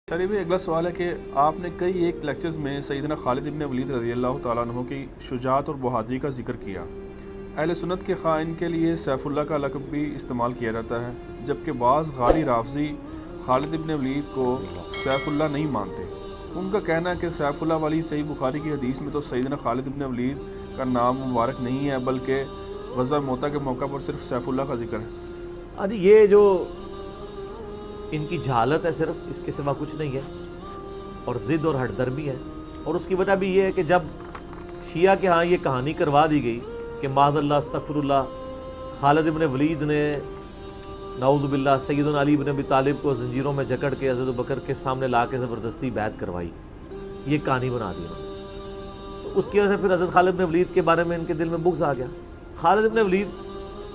شریف بھائی، اگلا سوال ہے کہ آپ نے کئی ایک لیکچرز میں سیدنا خالد ابن ولید رضی اللہ تعالیٰ عنہ کی شجاعت اور بہادری کا ذکر کیا۔ اہل سنت کے خائن کے لیے سیف اللہ کا لقب بھی استعمال کیا جاتا ہے، جبکہ بعض غالی رافضی خالد ابن ولید کو سیف اللہ نہیں مانتے۔ ان کا کہنا ہے کہ سیف اللہ والی صحیح بخاری کی حدیث میں تو سیدنا خالد ابن ولید کا نام مبارک نہیں ہے، بلکہ غزوہ موتا کے موقع پر صرف سیف اللہ کا ذکر ہے۔ ارے یہ جو ان کی جہالت ہے صرف، اس کے سوا کچھ نہیں ہے، اور ضد اور ہٹ درمی ہے۔ اور اس کی وجہ بھی یہ ہے کہ جب شیعہ کے ہاں یہ کہانی کروا دی گئی کہ معاذ اللہ استغفر اللہ، خالد ابن ولید نے نعوذ باللہ سیدنا علی ابن ابی طالب کو زنجیروں میں جکڑ کے حضرت بکر کے سامنے لا کے زبردستی بیعت کروائی، یہ کہانی بنا دی انہوں نے، تو اس کی وجہ سے پھر حضرت خالد ابن ولید کے بارے میں ان کے دل میں بغض آ گیا۔ خالد ابن ولید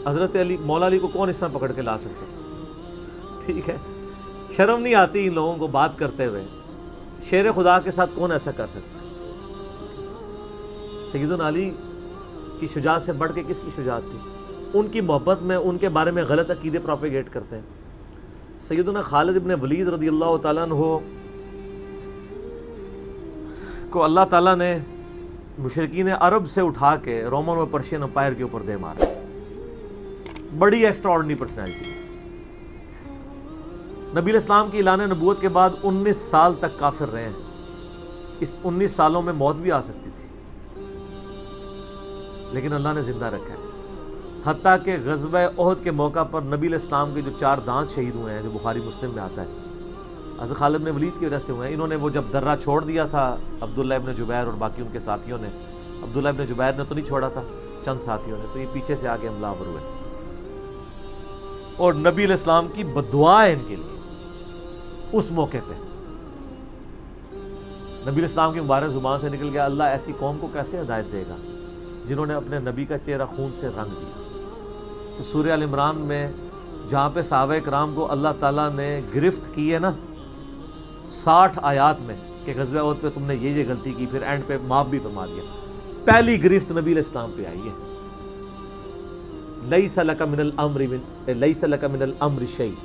حضرت علی مولا علی کو کون اس طرح پکڑ کے لا سکتے؟ ٹھیک ہے، شرم نہیں آتی ان لوگوں کو بات کرتے ہوئے، شیر خدا کے ساتھ کون ایسا کر سکتا ہے؟ سیدنا علی کی شجاعت سے بڑھ کے کس کی شجاعت تھی؟ ان کی محبت میں ان کے بارے میں غلط عقیدے پروپیگیٹ کرتے ہیں۔ سیدنا خالد ابن ولید رضی اللہ تعالیٰ عنہ کو اللہ تعالیٰ نے مشرکین عرب سے اٹھا کے رومن اور پرشین امپائر کے اوپر دے مارا، بڑی ایکسٹرا آرڈنری پرسنالٹی۔ نبی الاسلام کی اعلان نبوت کے بعد 19 سال تک کافر رہے ہیں، اس 19 سالوں میں موت بھی آ سکتی تھی، لیکن اللہ نے زندہ رکھا ہے۔ حتیٰ کہ غزوہ احد کے موقع پر نبی الاسلام کے جو 4 دانت شہید ہوئے ہیں، جو بخاری مسلم میں آتا ہے، حضرت خالد بن ولید کی وجہ سے ہوئے ہیں۔ انہوں نے وہ جب درہ چھوڑ دیا تھا عبداللہ ابن جبیر اور باقی ان کے ساتھیوں نے، عبداللہ ابن جبیر نے تو نہیں چھوڑا تھا، چند ساتھیوں نے، تو یہ پیچھے سے آگے حملہ آور ہوئے، اور نبی علیہ السلام کی بددعا ہے ان کے لیے اس موقع پہ۔ نبی علیہ السلام کی مبارک زبان سے نکل گیا، اللہ ایسی قوم کو کیسے ہدایت دے گا جنہوں نے اپنے نبی کا چہرہ خون سے رنگ دیا۔ تو سورہ ال عمران میں جہاں پہ صحابہ کرام کو اللہ تعالیٰ نے گرفت کی ہے نا 60 آیات میں کہ غزوہ احد پہ تم نے یہ غلطی کی، پھر اینڈ پہ معاف بھی فرما دیا، پہلی گرفت نبی علیہ السلام پہ آئی ہے، لیس لک من الامر شیء،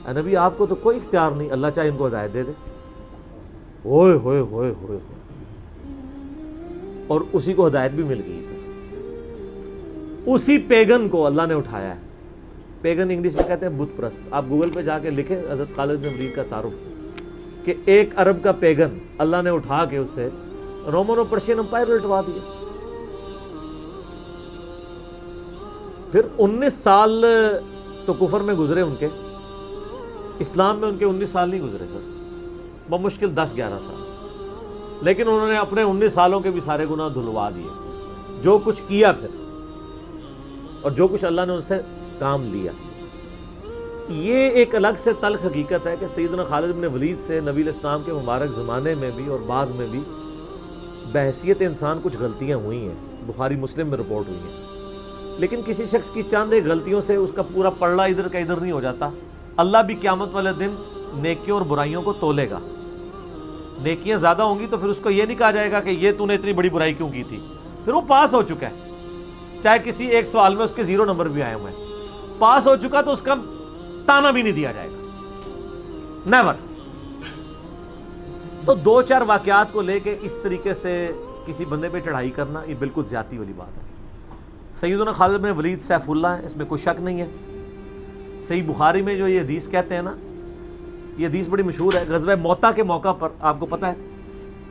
اے نبی آپ کو تو کوئی اختیار نہیں، اللہ چاہے ان کو ہدایت دے دے۔ ہوئے ہوئے ہوئے ہوئے، اور اسی کو ہدایت بھی مل گئی۔ اسی پیگن کو اللہ نے اٹھایا ہے، پیگن انگلش میں کہتے ہیں بت پرست۔ آپ گوگل پہ جا کے لکھیں حضرت خالد بن ولید کا تعارف، کہ ایک عرب کا پیگن اللہ نے اٹھا کے اسے رومن اور پرشین امپائر الٹوا دیا۔ پھر 19 سال تو کفر میں گزرے ان کے، اسلام میں ان کے 19 سال نہیں گزرے سر، بمشکل 10-11 سال، لیکن انہوں نے اپنے 19 سالوں کے بھی سارے گناہ دھلوا دیے، جو کچھ کیا پھر، اور جو کچھ اللہ نے ان سے کام لیا۔ یہ ایک الگ سے تلخ حقیقت ہے کہ سیدنا خالد بن ولید سے نبی علیہ السلام کے مبارک زمانے میں بھی اور بعد میں بھی بحیثیت انسان کچھ غلطیاں ہوئی ہیں، بخاری مسلم میں رپورٹ ہوئی ہیں، لیکن کسی شخص کی چند ایک غلطیوں سے اس کا پورا پلڑا ادھر کا ادھر نہیں ہو جاتا۔ اللہ بھی قیامت والے دن نیکیوں اور برائیوں کو تولے گا، نیکیاں زیادہ ہوں گی تو پھر اس کو یہ نہیں کہا جائے گا کہ یہ تو نے اتنی بڑی برائی کیوں کی تھی، پھر وہ پاس ہو چکا ہے، چاہے کسی ایک سوال میں اس کے 0 نمبر بھی آئے ہوئے ہیں، پاس ہو چکا تو اس کا تانا بھی نہیں دیا جائے گا، نیور۔ تو 2-4 واقعات کو لے کے اس طریقے سے کسی بندے پہ چڑھائی کرنا یہ بالکل زیادتی والی بات ہے۔ سیدنا خالد بن ولید سیف اللہ ہے، اس میں کوئی شک نہیں ہے۔ صحیح بخاری میں جو یہ حدیث کہتے ہیں نا، یہ حدیث بڑی مشہور ہے۔ غزوہ موتا کے موقع پر آپ کو پتہ ہے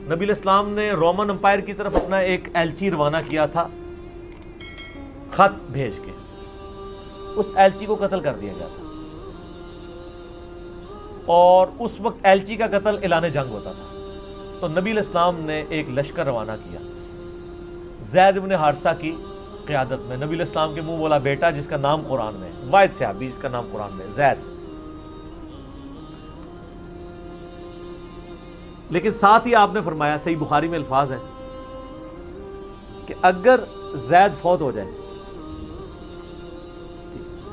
نبی علیہ السلام نے رومن امپائر کی طرف اپنا ایک ایلچی روانہ کیا تھا، خط بھیج کے، اس ایلچی کو قتل کر دیا گیا تھا، اور اس وقت ایلچی کا قتل اعلان جنگ ہوتا تھا۔ تو نبی علیہ السلام نے ایک لشکر روانہ کیا زید بن حارثہ کی قیادت میں، نبی علیہ السلام کے منہ بولا بیٹا جس کا نام قرآن میں، واحد صحابی جس کا نام قرآن میں زید، لیکن ساتھ ہی آپ نے فرمایا، صحیح بخاری میں الفاظ ہیں کہ اگر زید فوت ہو جائے،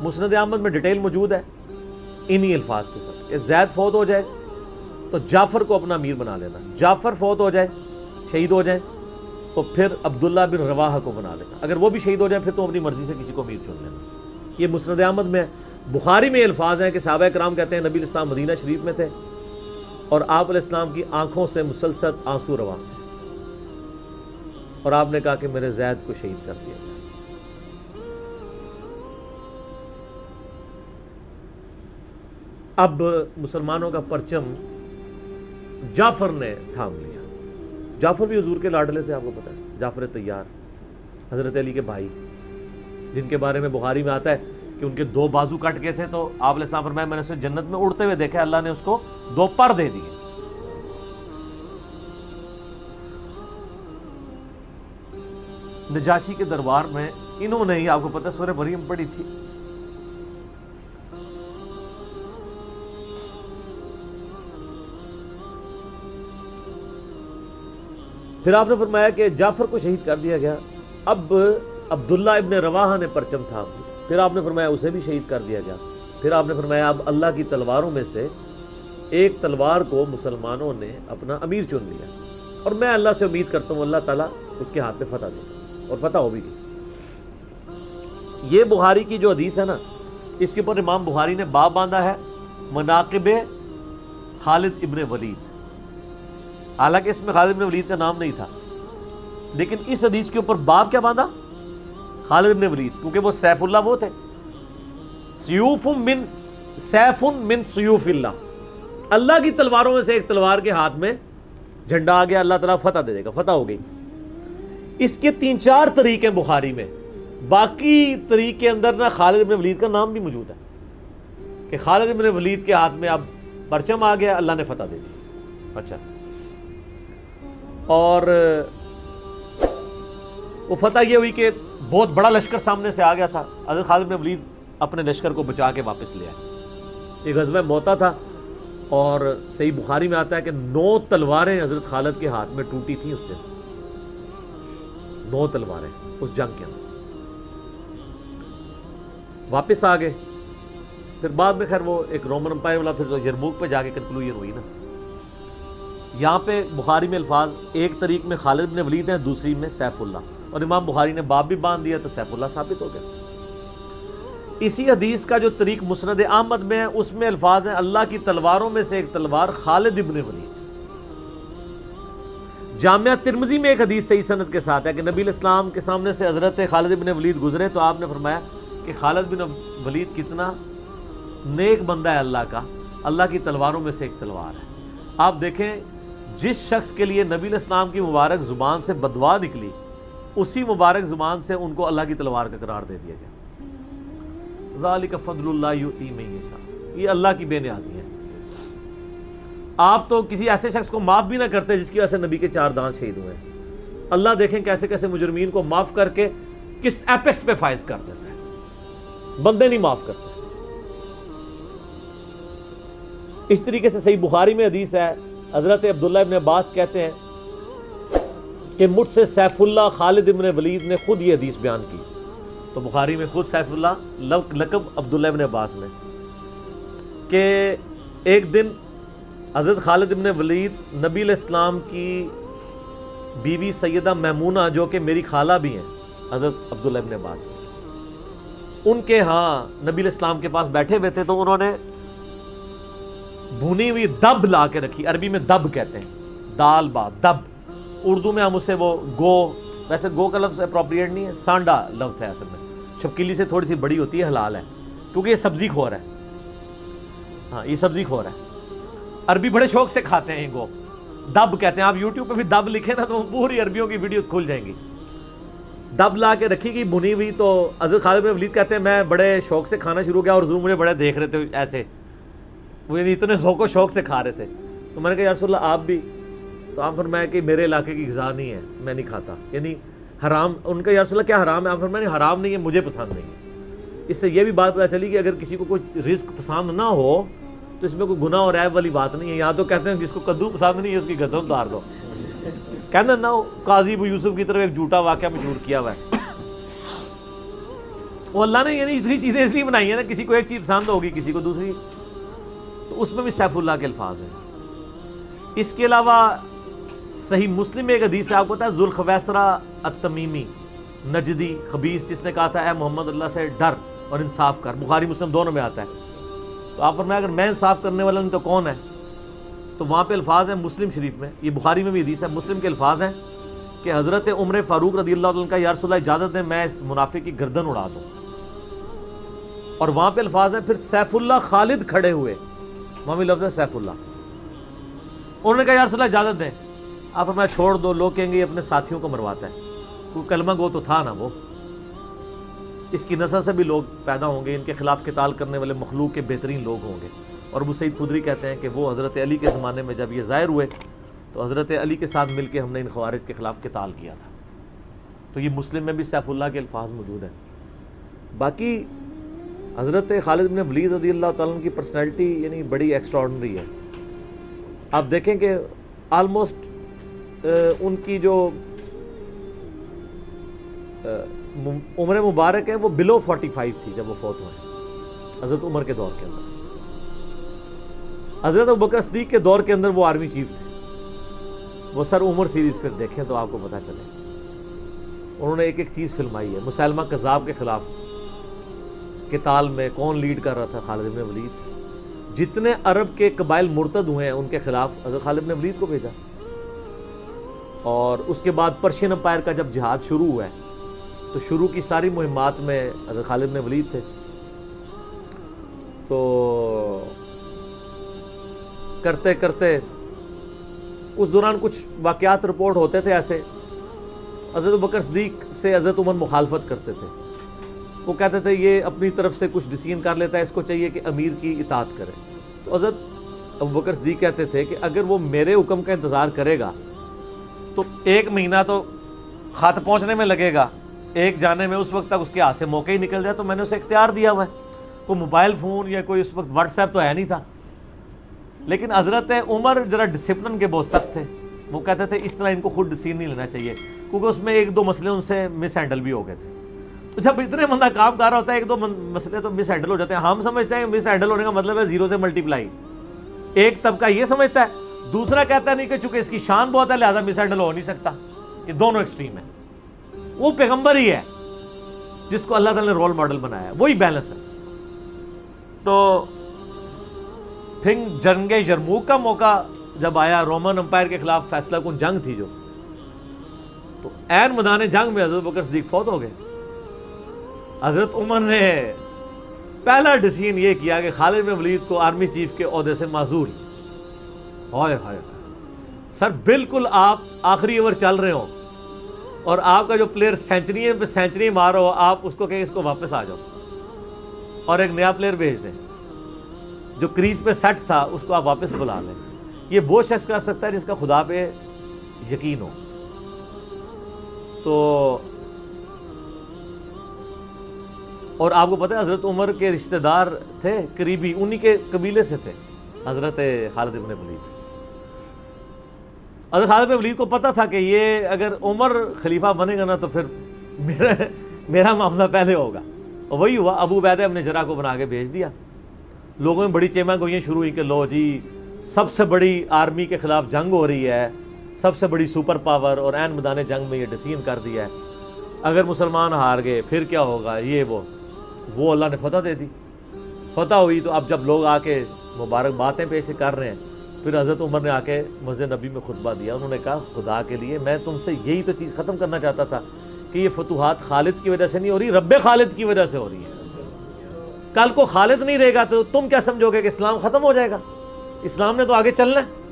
مسند احمد میں ڈیٹیل موجود ہے انہی الفاظ کے ساتھ، کہ زید فوت ہو جائے تو جعفر کو اپنا امیر بنا لینا، جعفر فوت ہو جائے شہید ہو جائے تو پھر عبداللہ بن رواحہ کو بنا لینا، اگر وہ بھی شہید ہو جائیں پھر تو اپنی مرضی سے کسی کو امیر چن لینا۔ یہ مسند احمد میں، بخاری میں الفاظ ہیں کہ صحابہ کرام کہتے ہیں نبی علیہ السلام مدینہ شریف میں تھے، اور آپ علیہ السلام کی آنکھوں سے مسلسل آنسو رواں تھے، اور آپ نے کہا کہ میرے زید کو شہید کر دیا گیا۔ اب مسلمانوں کا پرچم جعفر نے تھام لیا۔ جعفر بھی حضور کے لاڈلے سے، آپ کو پتہ ہے، جعفر طیار، حضرت علی کے بھائی، جن کے بارے میں بخاری میں آتا ہے کہ ان کے 2 بازو کٹ گئے تھے، تو آپ علیہ السلام فرمایا میں نے اسے جنت میں اڑتے ہوئے دیکھا، اللہ نے اس کو 2 پر دے دیے۔ نجاشی کے دربار میں انہوں نے ہی، آپ کو پتہ ہے، سورہ مریم پڑھی تھی۔ پھر آپ نے فرمایا کہ جعفر کو شہید کر دیا گیا۔ اب عبداللہ ابن رواحہ نے پرچم تھام لیا، پھر آپ نے فرمایا اسے بھی شہید کر دیا گیا۔ پھر آپ نے فرمایا اب اللہ کی تلواروں میں سے ایک تلوار کو مسلمانوں نے اپنا امیر چن لیا، اور میں اللہ سے امید کرتا ہوں اللہ تعالیٰ اس کے ہاتھ میں فتح دے گا، اور فتح ہو بھی گئی۔ یہ بخاری کی جو حدیث ہے نا، اس کے اوپر امام بخاری نے باب باندھا ہے مناقب خالد ابن ولید۔ حالانکہ اس میں خالد ابن ولید کا نام نہیں تھا، لیکن اس حدیث کے اوپر باب کیا باندھا؟ خالد ابن ولید، کیونکہ وہ سیف اللہ وہ تھے، سیوف من سیوف اللہ، اللہ کی تلواروں میں سے ایک تلوار کے ہاتھ میں جھنڈا آ گیا، اللہ تعالیٰ فتح دے دے گا، فتح ہو گئی۔ اس کے 3-4 طریقے بخاری میں، باقی طریق کے اندر نا خالد ابن ولید کا نام بھی موجود ہے کہ خالد ابن ولید کے ہاتھ میں اب پرچم آ گیا، اللہ نے فتح دے دی۔ اچھا، اور وہ فتح یہ ہوئی کہ بہت بڑا لشکر سامنے سے آ گیا تھا، حضرت خالد بن ولید اپنے لشکر کو بچا کے واپس لے آئے۔ یہ غزوہ موتا تھا، اور صحیح بخاری میں آتا ہے کہ 9 تلواریں حضرت خالد کے ہاتھ میں ٹوٹی تھیں اس دن، 9 تلواریں اس جنگ کے اندر۔ واپس آ گئے، پھر بعد میں خیر وہ ایک رومن امپائر والا پھر یرموک پہ جا کے کنکلوژن ہوئی نا۔ یہاں پہ بخاری میں الفاظ ایک طریق میں خالد بن ولید ہیں، دوسری میں سیف اللہ، اور امام بخاری نے باب بھی باندھ دیا تو سیف اللہ ثابت ہو گیا۔ اسی حدیث کا جو طریق مسند احمد میں ہے، اس میں الفاظ ہیں اللہ کی تلواروں میں سے ایک تلوار خالد ابن ولید۔ جامعہ ترمذی میں ایک حدیث صحیح سند کے ساتھ ہے کہ نبی الاسلام کے سامنے سے حضرت خالد ابن ولید گزرے تو آپ نے فرمایا کہ خالد بن ولید کتنا نیک بندہ ہے اللہ کا، اللہ کی تلواروں میں سے ایک تلوار ہے۔ آپ دیکھیں جس شخص کے لیے نبی الاسلام کی مبارک زبان سے بددعا نکلی، اسی مبارک زبان سے ان کو اللہ کی تلوار کا قرار دے دیا گیا۔ ذالک فضل اللہ یؤتی من یشاء، یہ اللہ کی بے نیازی ہے۔ آپ تو کسی ایسے شخص کو معاف بھی نہ کرتے جس کی وجہ سے نبی کے 4 دانت شہید ہوئے ہیں۔ اللہ دیکھیں کیسے کیسے مجرمین کو معاف کر کے کس ایپیکس پہ فائز کر دیتا ہے، بندے نہیں معاف کرتے۔ اس طریقے سے صحیح بخاری میں حدیث ہے، حضرت عبداللہ ابن عباس کہتے ہیں کہ مجھ سے سیف اللہ خالد ابن ولید نے خود یہ حدیث بیان کی۔ تو بخاری میں خود سیف اللہ لقب عبداللہ ابن عباس نے، کہ ایک دن حضرت خالد ابن ولید نبی علیہ السلام کی بیوی سیدہ میمونہ جو کہ میری خالہ بھی ہیں حضرت عبداللہ ابن عباس، ان کے ہاں نبی علیہ السلام کے پاس بیٹھے ہوئے تھے، تو انہوں نے بھونی ہوئی دب لا کے رکھی، عربی میں دب کہتے ہیں، دال با دب، اردو میں ہم اسے وہ گو، ویسے گو کا لفظ اپروپریٹ نہیں ہے، سانڈا لفظ ہے اصل میں، چھپکلی سے تھوڑی سی بڑی ہوتی ہے، حلال ہے کیونکہ یہ سبزی خور ہے، ہاں یہ سبزی خور ہے، عربی بڑے شوق سے کھاتے ہیں گو، دب کہتے ہیں۔ آپ یوٹیوب پہ بھی دب لکھیں نا تو پوری عربیوں کی ویڈیوز کھل جائیں گی۔ دب لا کے رکھی گئی بھنی ہوئی، تو حضرت خالد بن ولید کہتے ہیں میں بڑے شوق سے کھانا شروع کیا، اور حضور مجھے بڑے دیکھ رہے تھے ایسے، وہ یعنی اتنے ذوق و شوق سے کھا رہے تھے، تو میں نے کہا یا رسول اللہ آپ بھی؟ تو آپ فرمایا کہ میرے علاقے کی غذا نہیں ہے، میں نہیں کھاتا، یعنی حرام۔ ان کا یا رسول اللہ کیا حرام ہے؟ آپ فرمایا نہیں حرام نہیں ہے، مجھے پسند نہیں ہے۔ اس سے یہ بھی بات پتہ چلی کہ اگر کسی کو کوئی رزق پسند نہ ہو تو اس میں کوئی گناہ اور عیب والی بات نہیں ہے۔ یہاں تو کہتے ہیں جس کو کدو پسند نہیں ہے اس کی گردن اتار دو، کہتے نا قاضی ابو یوسف کی طرف ایک جھوٹا واقعہ مشہور کیا ہوا ہے۔ وہ اللہ نے یعنی اتنی چیزیں اس لیے بنائی ہیں نا، کسی کو ایک چیز پسند ہوگی کسی کو دوسری، تو اس میں بھی سیف اللہ کے الفاظ ہیں۔ اس کے علاوہ صحیح مسلم میں ایک حدیث ہے، آپ کو پتا ہے ذوالخویسرہ التمیمی نجدی خبیث، جس نے کہا تھا اے محمد اللہ سے ڈر اور انصاف کر، بخاری مسلم دونوں میں آتا ہے۔ تو آپ فرمایا اگر میں انصاف کرنے والا نہیں تو کون ہے؟ تو وہاں پہ الفاظ ہیں مسلم شریف میں، یہ بخاری میں بھی حدیث ہے، مسلم کے الفاظ ہیں کہ حضرت عمر فاروق رضی اللہ عنہ کا یا رسول اللہ اجازت دیں میں اس منافق کی گردن اڑا دوں، اور وہاں پہ الفاظ ہیں پھر سیف اللہ خالد کھڑے ہوئے، وہاں بھی لفظ ہے سیف اللہ، انہوں نے کہا یا رسول اللہ اجازت دیں، آپ فرمایا چھوڑ دو، لوگ کہیں گے یہ اپنے ساتھیوں کو مرواتا ہے، کوئی کلمہ گو تو تھا نا وہ، اس کی نسل سے بھی لوگ پیدا ہوں گے، ان کے خلاف قتال کرنے والے مخلوق کے بہترین لوگ ہوں گے۔ اور ابو سعید خدری کہتے ہیں کہ وہ حضرت علی کے زمانے میں جب یہ ظاہر ہوئے تو حضرت علی کے ساتھ مل کے ہم نے ان خوارج کے خلاف قتال کیا تھا۔ تو یہ مسلم میں بھی سیف اللہ کے الفاظ موجود ہیں۔ باقی حضرت خالد بن ولید رضی اللہ تعالیٰ عنہ کی پرسنالٹی یعنی بڑی ایکسٹرا آرڈنری ہے۔ آپ دیکھیں کہ آلموسٹ ان کی جو عمر مبارک ہے وہ بلو 45 تھی جب وہ فوت ہوئے حضرت عمر کے دور کے اندر۔ حضرت ابوبکر صدیق کے دور کے اندر وہ آرمی چیف تھے۔ وہ سر عمر سیریز پھر دیکھیں تو آپ کو پتہ چلے، انہوں نے ایک ایک چیز فلمائی ہے۔ مسلمہ کذاب کے خلاف قتال میں کون لیڈ کر رہا تھا؟ خالد بن ولید۔ جتنے عرب کے قبائل مرتد ہوئے ہیں ان کے خلاف حضرت خالد بن ولید کو بھیجا، اور اس کے بعد پرشین امپائر کا جب جہاد شروع ہوا ہے تو شروع کی ساری مہمات میں حضرت خالد بن ولید تھے۔ تو کرتے کرتے اس دوران کچھ واقعات رپورٹ ہوتے تھے ایسے، حضرت ابوبکر صدیق سے حضرت عمر مخالفت کرتے تھے، وہ کہتے تھے یہ اپنی طرف سے کچھ ڈیسیژن کر لیتا ہے، اس کو چاہیے کہ امیر کی اطاعت کرے۔ تو حضرت ابوبکر صدیق کہتے تھے کہ اگر وہ میرے حکم کا انتظار کرے گا تو 1 مہینہ تو خط پہنچنے میں لگے گا، ایک جانے میں، اس وقت تک اس کے ہاتھ سے موقع ہی نکل جائے۔ تو میں نے اسے اختیار دیا ہوا ہے، کوئی موبائل فون یا کوئی اس وقت واٹس ایپ تو ہے نہیں تھا، لیکن حضرت عمر ذرا ڈسپلن کے بہت سخت تھے۔ وہ کہتے تھے اس طرح ان کو خود ڈیسیژن نہیں لینا چاہیے، کیونکہ اس میں 1-2 مسئلے ان سے مس ہینڈل بھی ہو گئے تھے۔ تو جب اتنے بندہ کام کر رہا ہوتا ہے 1-2 مسئلے تو مس ہینڈل ہو جاتے ہیں۔ ہم سمجھتے ہیں مس ہینڈل ہونے کا مطلب ہے 0 سے ملٹیپلائی، ایک طبقہ یہ سمجھتا ہے، دوسرا کہتا ہے نہیں کہ چونکہ اس کی شان بہت ہے لہذا مس ہینڈل ہو نہیں سکتا۔ یہ دونوں ایکسٹریم ہیں۔ وہ پیغمبر ہی ہے جس کو اللہ تعالیٰ نے رول ماڈل بنایا ہے، وہی بیلنس ہے۔ تو پھر جنگ یرموک کا موقع جب آیا، رومن امپائر کے خلاف فیصلہ کن جنگ تھی جو، تو عین میدان جنگ میں حضرت ابوبکر صدیق فوت ہو گئے۔ حضرت عمر نے پہلا ڈیسیژن یہ کیا کہ خالد بن ولید کو آرمی چیف کے عہدے سے معزول۔ ہائے ہائے سر، بالکل آپ آخری اوور چل رہے ہوں اور آپ کا جو پلیئر سینچری پہ سینچری مار رہا ہو، آپ اس کو کہیں اس کو واپس آ جاؤ اور ایک نیا پلیئر بھیج دیں، جو کریز پہ سیٹ تھا اس کو آپ واپس بلا لیں۔ یہ وہ شخص کر سکتا ہے جس کا خدا پہ یقین ہو۔ تو اور آپ کو پتہ ہے حضرت عمر کے رشتہ دار تھے قریبی، انہی کے قبیلے سے تھے حضرت خالد بن ولید۔ حضرت خالد بن ولید کو پتہ تھا کہ یہ اگر عمر خلیفہ بنے گا نا تو پھر میرا معاملہ پہلے ہوگا، اور وہی ہوا۔ ابو عبیدہ ابن جرح کو بنا کے بھیج دیا۔ لوگوں میں بڑی چیمہ گوئیاں شروع ہوئی کہ لو جی سب سے بڑی آرمی کے خلاف جنگ ہو رہی ہے، سب سے بڑی سپر پاور، اور عین میدان جنگ میں یہ ڈیسیژن کر دیا ہے، اگر مسلمان ہار گئے پھر کیا ہوگا، یہ وہ اللہ نے فتح دے دی۔ فتح ہوئی تو اب جب لوگ آ کے مبارک باتیں پیش کر رہے ہیں، پھر حضرت عمر نے آ کے مسجد نبی میں خطبہ دیا۔ انہوں نے کہا خدا کے لیے میں تم سے یہی تو چیز ختم کرنا چاہتا تھا کہ یہ فتوحات خالد کی وجہ سے نہیں ہو رہی، رب خالد کی وجہ سے ہو رہی ہے۔ کل کو خالد نہیں رہے گا تو تم کیا سمجھو گے کہ اسلام ختم ہو جائے گا؟ اسلام نے تو آگے چلنا ہے،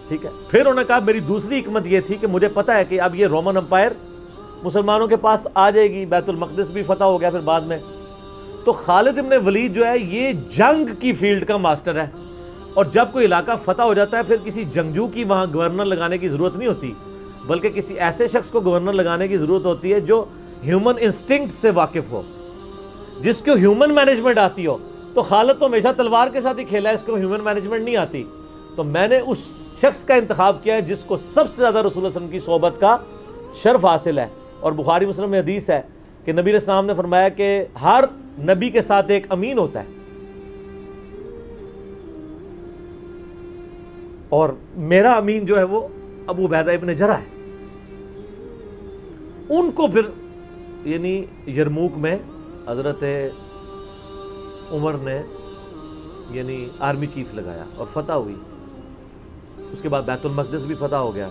ٹھیک ہے۔ پھر انہوں نے کہا میری دوسری حکمت یہ تھی کہ مجھے پتہ ہے کہ اب یہ رومن امپائر مسلمانوں کے پاس آ جائے گی، بیت المقدس بھی فتح ہو گیا پھر بعد میں، تو خالد ابن ولید جو ہے یہ جنگ کی فیلڈ کا ماسٹر ہے، اور جب کوئی علاقہ فتح ہو جاتا ہے پھر کسی جنگجو کی وہاں گورنر لگانے کی ضرورت نہیں ہوتی، بلکہ کسی ایسے شخص کو گورنر لگانے کی ضرورت ہوتی ہے جو ہیومن انسٹنکٹ سے واقف ہو، جس کو ہیومن مینجمنٹ آتی ہو۔ تو خالد تو ہمیشہ تلوار کے ساتھ ہی کھیلا ہے، اس کو ہیومن مینجمنٹ نہیں آتی، تو میں نے اس شخص کا انتخاب کیا ہے جس کو سب سے زیادہ رسول اللہ صلی اللہ علیہ وسلم کی صحبت کا شرف حاصل ہے۔ اور بخاری مسلم میں حدیث ہے کہ نبی علیہ السلام نے فرمایا کہ ہر نبی کے ساتھ ایک امین ہوتا ہے، اور میرا امین جو ہے وہ ابو عبیدہ ابن جرح ہے۔ ان کو پھر یعنی یرموک میں حضرت عمر نے یعنی آرمی چیف لگایا اور فتح ہوئی۔ اس کے بعد بیت المقدس بھی فتح ہو گیا،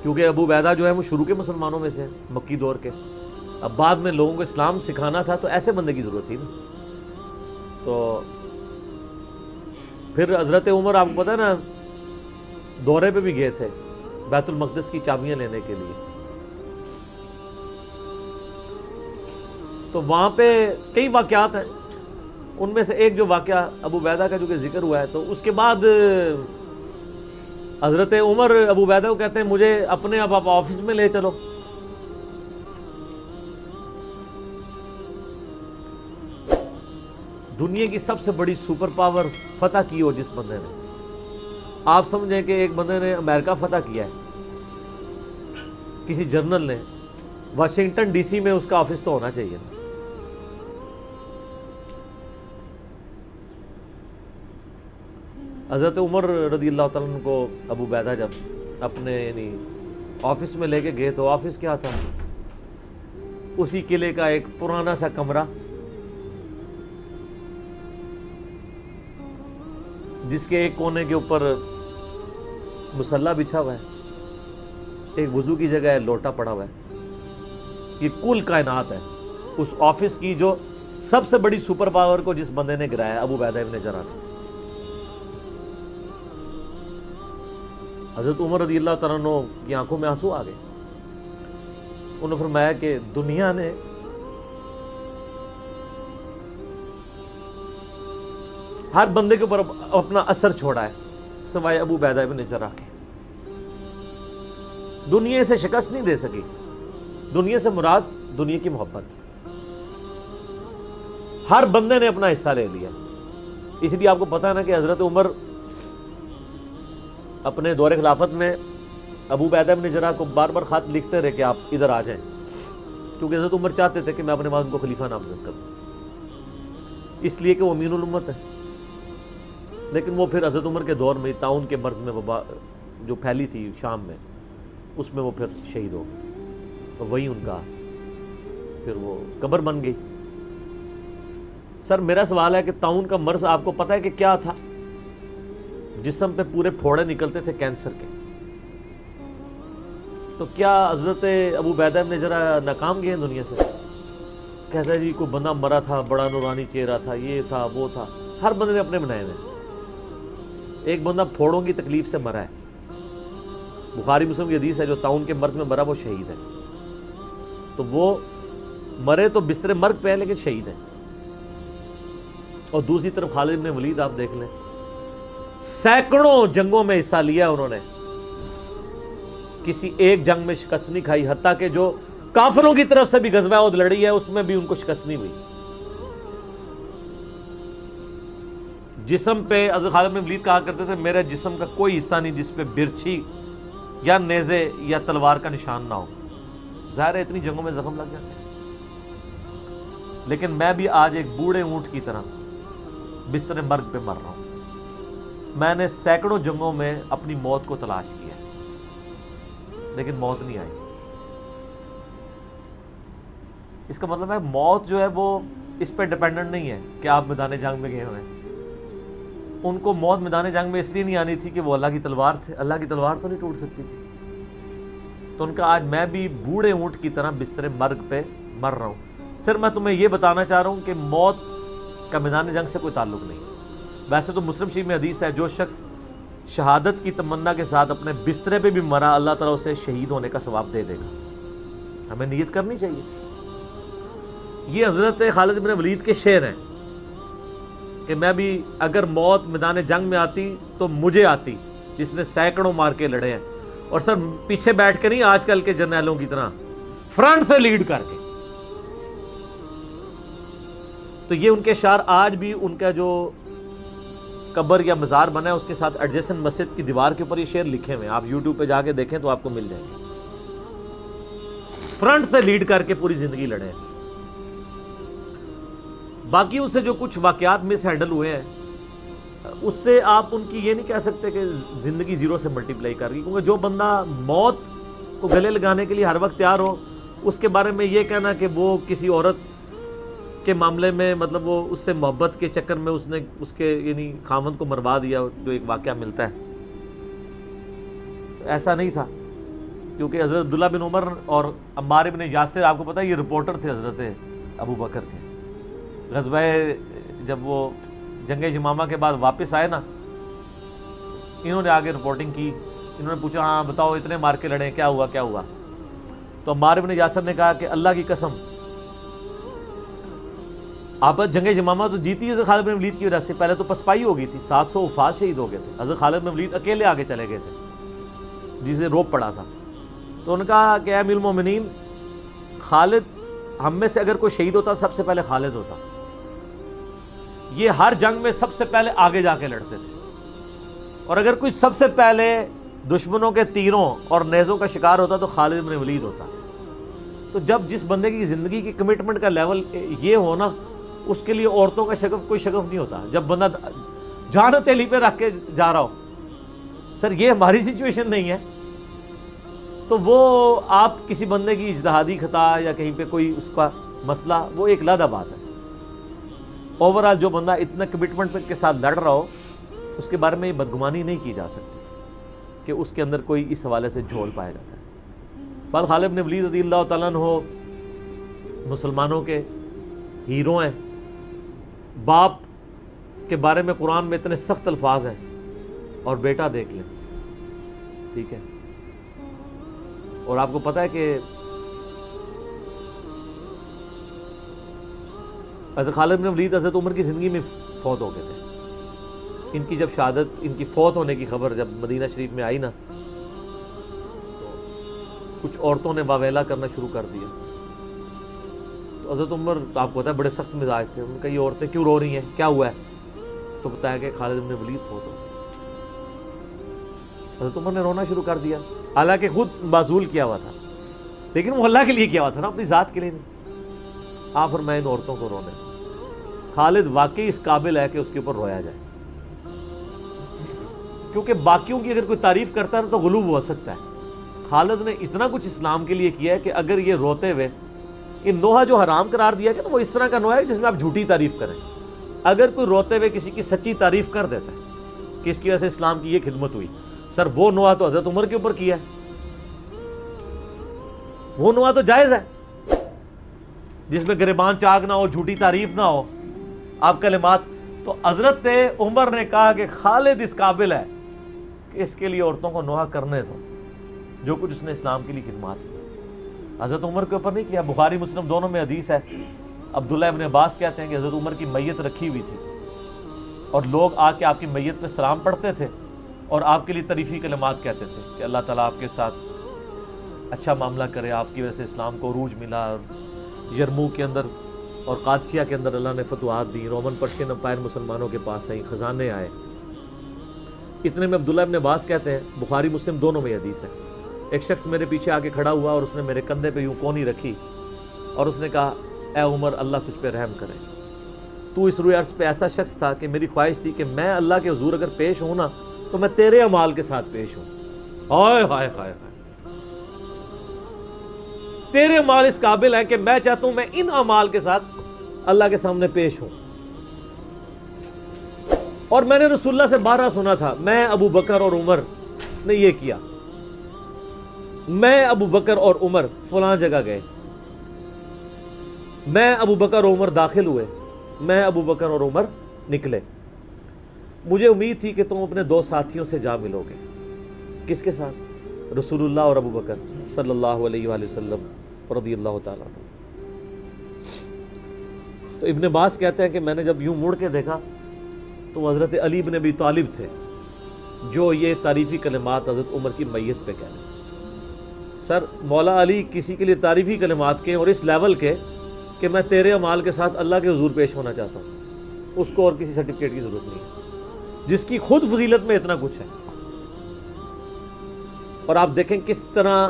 کیونکہ ابو عبیدہ جو ہے وہ شروع کے مسلمانوں میں سے ہیں، مکی دور کے. اب بعد میں لوگوں کو اسلام سکھانا تھا تو ایسے بندے کی ضرورت تھی نا. تو پھر حضرت عمر آپ کو پتہ ہے نا دورے پہ بھی گئے تھے بیت المقدس کی چابیاں لینے کے لیے. تو وہاں پہ کئی واقعات ہیں، ان میں سے ایک جو واقعہ ابو عبیدہ کا جو کہ ذکر ہوا ہے، تو اس کے بعد حضرت عمر ابو عبیدہ کو کہتے ہیں مجھے اپنے اب آپ آفس میں لے چلو. دنیا کی سب سے بڑی سپر پاور فتح کی ہو جس بندے نے، آپ سمجھیں کہ ایک بندے نے امریکہ فتح کیا ہے، کسی جنرل نے، واشنگٹن ڈی سی میں اس کا آفس تو ہونا چاہیے. حضرت عمر رضی اللہ تعالیٰ عنہ کو ابو عبیدہ جب اپنے یعنی آفس میں لے کے گئے تو آفس کیا تھا؟ اسی قلعے کا ایک پرانا سا کمرہ جس کے ایک کونے کے اوپر مصلی بچھا ہوا ہے، ایک وضو کی جگہ ہے، لوٹا پڑا ہوا ہے. یہ کل کائنات ہے اس آفس کی جو سب سے بڑی سپر پاور کو جس بندے نے گرایا، ابو عبیدہ ابن جراح نے. حضرت عمر رضی اللہ تعالیٰ عنہ کی آنکھوں میں آنسو آ گئے. انہوں نے فرمایا کہ دنیا نے ہر بندے کے اوپر اپنا اثر چھوڑا ہے سوائے ابو عبیدہ ابن جراح کے. دنیا اسے شکست نہیں دے سکی. دنیا سے مراد دنیا کی محبت. ہر بندے نے اپنا حصہ لے لیا. اس لیے آپ کو پتا ہے نا کہ حضرت عمر اپنے دور خلافت میں ابو عبیدہ ابن جراح کو بار بار خط لکھتے رہے کہ آپ ادھر آ جائیں، کیونکہ حضرت عمر چاہتے تھے کہ میں اپنے بعد ان کو خلیفہ نامزد کروں، اس لیے کہ وہ امین الامت ہے. لیکن وہ پھر حضرت عمر کے دور میں طاعون کے مرض میں وبا جو پھیلی تھی شام میں، اس میں وہ پھر شہید ہو گئے. تو وہی ان کا پھر وہ قبر بن گئی. سر میرا سوال ہے کہ طاعون کا مرض آپ کو پتہ ہے کہ کیا تھا؟ جسم پہ پورے پھوڑے نکلتے تھے کینسر کے. تو کیا حضرت ابو عبیدہ ابن جراح ناکام گئے دنیا سے؟ کہتا ہے جی کوئی بندہ مرا تھا، بڑا نورانی چہرہ تھا، یہ تھا وہ تھا. ہر بندے نے اپنے بنائے ہوئے. ایک بندہ پھوڑوں کی تکلیف سے مرا ہے، بخاری مسلم کی حدیث ہے، جو طاعون کے مرض میں مرا وہ شہید ہے. تو وہ مرے تو بستر مرگ پہ ہے لیکن شہید ہے. اور دوسری طرف خالد بن ولید آپ دیکھ لیں، سینکڑوں جنگوں میں حصہ لیا انہوں نے، کسی ایک جنگ میں شکست نہیں کھائی، حتیٰ کہ جو کافروں کی طرف سے بھی غزوہ احد لڑی ہے اس میں بھی ان کو شکست نہیں ہوئی. جسم پہ حضرت خالد بن ولید کہا کرتے تھے میرے جسم کا کوئی حصہ نہیں جس پہ برچھی یا نیزے یا تلوار کا نشان نہ ہو. ظاہر ہے اتنی جنگوں میں زخم لگ جاتے ہیں، لیکن میں بھی آج ایک بوڑھے اونٹ کی طرح بستر مرگ پہ مر رہا ہوں. میں نے سینکڑوں جنگوں میں اپنی موت کو تلاش کیا لیکن موت نہیں آئی. اس کا مطلب ہے موت جو ہے وہ اس پہ ڈیپینڈنٹ نہیں ہے کہ آپ میدان جنگ میں گئے ہوئے ہیں. ان کو موت میدان جنگ میں اس لیے نہیں آنی تھی کہ وہ اللہ کی تلوار تھے. اللہ کی تلوار تو نہیں ٹوٹ سکتی تھی. تو ان کا آج میں بھی بوڑھے اونٹ کی طرح بستر مرگ پہ مر رہا ہوں. صرف میں تمہیں یہ بتانا چاہ رہا ہوں کہ موت کا میدان جنگ سے کوئی تعلق نہیں. ویسے تو مسلم شریف میں حدیث ہے جو شخص شہادت کی تمنا کے ساتھ اپنے بسترے پہ بھی مرا اللہ تعالیٰ اسے شہید ہونے کا ثواب دے دے گا. ہمیں نیت کرنی چاہیے. یہ حضرت خالد بن ولید کے شعر ہیں کہ میں بھی اگر موت میدان جنگ میں آتی تو مجھے آتی جس نے سینکڑوں مار کے لڑے ہیں. اور سر پیچھے بیٹھ کے نہیں آج کل کے جرنیلوں کی طرح، فرنٹ سے لیڈ کر کے. تو یہ ان کے اشعار آج بھی ان کا جو قبر یا مزار بنا ہے اس کے ساتھ ایڈجسنٹ مسجد کی دیوار کے اوپر یہ شعر لکھے ہوئے ہیں. آپ یوٹیوب پہ جا کے دیکھیں تو آپ کو مل جائیں گے. فرنٹ سے لیڈ کر کے پوری زندگی لڑے ہیں. باقی اس سے جو کچھ واقعات مس ہینڈل ہوئے ہیں اس سے آپ ان کی یہ نہیں کہہ سکتے کہ زندگی زیرو سے ملٹی پلائی کر رہی. کیونکہ جو بندہ موت کو گلے لگانے کے لیے ہر وقت تیار ہو، اس کے بارے میں یہ کہنا کہ وہ کسی عورت کے معاملے میں مطلب وہ اس سے محبت کے چکر میں اس نے اس کے یعنی خاوند کو مروا دیا، جو ایک واقعہ ملتا ہے ایسا نہیں تھا، کیونکہ حضرت عبداللہ بن عمر اور عمار بن یاسر آپ کو پتہ ہے یہ رپورٹر تھے حضرت ابو بکر کے. غزوہ جب وہ جنگ یمامہ کے بعد واپس آئے نا، انہوں نے آگے رپورٹنگ کی، انہوں نے پوچھا ہاں بتاؤ اتنے مار کے لڑے کیا ہوا کیا ہوا. تو عمار بن یاسر نے کہا کہ اللہ کی قسم آپ جنگ یمامہ تو جیتی ہے خالد بن ولید کی وجہ سے، پہلے تو پسپائی ہو گئی تھی، 700 وفات شہید ہو گئے تھے، حضرت خالد بن ولید اکیلے آگے چلے گئے تھے جسے روپ پڑا تھا. تو انہوں نے کہا کہ اے امیر المومنین، خالد ہم میں سے اگر کوئی شہید ہوتا سب سے پہلے خالد ہوتا. یہ ہر جنگ میں سب سے پہلے آگے جا کے لڑتے تھے، اور اگر کوئی سب سے پہلے دشمنوں کے تیروں اور نیزوں کا شکار ہوتا تو خالد بن ولید ہوتا. تو جب جس بندے کی زندگی کی کمٹمنٹ کا لیول یہ ہو نا، اس کے لیے عورتوں کا شگف کوئی شگف نہیں ہوتا. جب بندہ جان ہتھیلی پہ رکھ کے جا رہا ہو، سر یہ ہماری سچویشن نہیں ہے. تو وہ آپ کسی بندے کی اجتہادی خطا یا کہیں پہ کوئی اس کا مسئلہ، وہ ایک علیحدہ بات ہے. اوورآل جو بندہ اتنا کمٹمنٹ کے ساتھ لڑ رہا ہو، اس کے بارے میں یہ بدگمانی نہیں کی جا سکتی کہ اس کے اندر کوئی اس حوالے سے جھول پایا جاتا ہے. بال خالد بن ولید رضی اللہ تعالیٰ عنہ مسلمانوں کے ہیرو ہیں. باپ کے بارے میں قرآن میں اتنے سخت الفاظ ہیں، اور بیٹا دیکھ لیں، ٹھیک ہے. اور آپ کو پتہ ہے کہ حضرت خالد بن ولید حضرت عمر کی زندگی میں فوت ہو گئے تھے. ان کی جب شہادت، ان کی فوت ہونے کی خبر جب مدینہ شریف میں آئی نا، تو کچھ عورتوں نے واویلا کرنا شروع کر دیا. تو حضرت عمر آپ کو پتہ ہے بڑے سخت مزاج تھے. ان کا یہ عورتیں کیوں رو رہی ہیں، کیا ہوا ہے؟ تو بتایا کہ خالد بن ولید فوت ہو. حضرت عمر نے رونا شروع کر دیا، حالانکہ خود معزول کیا ہوا تھا، لیکن وہ اللہ کے لیے کیا ہوا تھا نا، اپنی ذات کے لیے نہیں. آپ فرمائیں ان عورتوں کو رونے. خالد واقعی اس قابل ہے کہ اس کے اوپر رویا جائے، کیونکہ باقیوں کی اگر کوئی تعریف کرتا ہے تو غلوب ہو سکتا ہے. خالد نے اتنا کچھ اسلام کے لیے کیا ہے کہ اگر یہ روتے ہوئے یہ نوحہ جو حرام قرار دیا کہ وہ اس طرح کا نوحہ ہے جس میں آپ جھوٹی تعریف کریں. اگر کوئی روتے ہوئے کسی کی سچی تعریف کر دیتا ہے کہ اس کی وجہ سے اسلام کی یہ خدمت ہوئی، سر وہ نوحہ تو حضرت عمر کے اوپر کیا ہے، وہ نوحہ تو جائز ہے جس میں گریبان چاک نہ ہو، جھوٹی تعریف نہ ہو، آپ کلمات. تو حضرت عمر نے کہا کہ خالد اس قابل ہے کہ اس کے لیے عورتوں کو نوحہ کرنے دو جو کچھ اس نے اسلام کے لیے خدمات کی. حضرت عمر کے اوپر نہیں کیا. بخاری مسلم دونوں میں حدیث ہے، عبداللہ ابن عباس کہتے ہیں کہ حضرت عمر کی میت رکھی ہوئی تھی، اور لوگ آ کے آپ کی میت پہ سلام پڑھتے تھے اور آپ کے لیے تعریفی کلمات کہتے تھے کہ اللہ تعالیٰ آپ کے ساتھ اچھا معاملہ کرے، آپ کی وجہ سے اسلام کو عروج ملا، اور یرموک کے اندر اور قادسیہ کے اندر اللہ نے فتوحات دی، رومن پرشین امپائر مسلمانوں کے پاس آئی، خزانے آئے. اتنے میں عبداللہ ابن عباس کہتے ہیں، بخاری مسلم دونوں میں حدیث ہے، ایک شخص میرے پیچھے آ کے کھڑا ہوا اور اس نے میرے کندھے پہ یوں کونی رکھی اور اس نے کہا اے عمر اللہ تجھ پہ رحم کرے، تو اس روئے عرض پہ ایسا شخص تھا کہ میری خواہش تھی کہ میں اللہ کے حضور اگر پیش ہوں نا تو میں تیرے اعمال کے ساتھ پیش ہوں. ہائے ہائے ہائے ہائے، تیرے اعمال اس قابل ہیں کہ میں چاہتا ہوں میں ان اعمال کے ساتھ اللہ کے سامنے پیش ہوں. اور میں نے رسول اللہ سے بارہا سنا تھا، میں ابو بکر اور عمر نے یہ کیا، میں ابو بکر اور عمر فلاں جگہ گئے، میں ابو بکر اور عمر داخل ہوئے، میں ابو بکر اور عمر نکلے. مجھے امید تھی کہ تم اپنے 2 ساتھیوں سے جا ملو گے. کس کے ساتھ؟ رسول اللہ اور ابو بکر صلی اللہ علیہ وآلہ وسلم رضی اللہ تعالیٰ عنہ. تو ابن عباس کہتے ہیں کہ میں نے جب یوں مڑ کے دیکھا تو حضرت علی بن ابی طالب تھے جو یہ تعریفی کلمات حضرت عمر کی میت پہ کہہ رہے تھے. سر مولا علی کسی کے لیے تعریفی کلمات کے اور اس لیول کے کہ میں تیرے اعمال کے ساتھ اللہ کے حضور پیش ہونا چاہتا ہوں، اس کو اور کسی سرٹیفکیٹ کی ضرورت نہیں ہے، جس کی خود فضیلت میں اتنا کچھ ہے. اور آپ دیکھیں کس طرح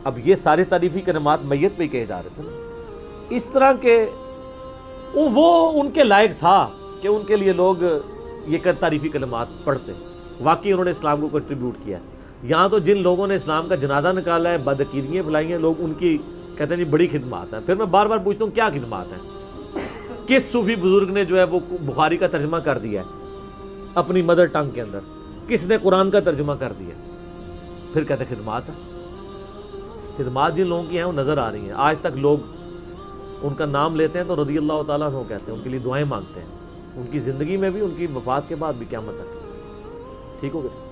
اب یہ سارے تعریفی کلمات میت پہ ہی کہے جا رہے تھے نا، اس طرح کے وہ ان کے لائق تھا کہ ان کے لیے لوگ یہ تعریفی کلمات پڑھتے. واقعی انہوں نے اسلام کو کنٹریبیوٹ کیا. یہاں تو جن لوگوں نے اسلام کا جنازہ نکالا ہے، بدعقیدگیاں پھیلائی ہیں، لوگ ان کی کہتے ہیں جی بڑی خدمات ہیں. پھر میں بار بار پوچھتا ہوں کیا خدمات ہیں؟ کس صوفی بزرگ نے جو ہے وہ بخاری کا ترجمہ کر دیا ہے اپنی مدر ٹنگ کے اندر؟ کس نے قرآن کا ترجمہ کر دیا؟ پھر کہتے ہیں خدمات ہے. خدمات جن لوگوں کی ہیں وہ نظر آ رہی ہیں. آج تک لوگ ان کا نام لیتے ہیں تو رضی اللہ تعالیٰ عنہ کہتے ہیں, ان کے لیے دعائیں مانگتے ہیں, ان کی زندگی میں بھی, ان کی وفات کے بعد بھی, قیامت تک. ٹھیک ہو گیا.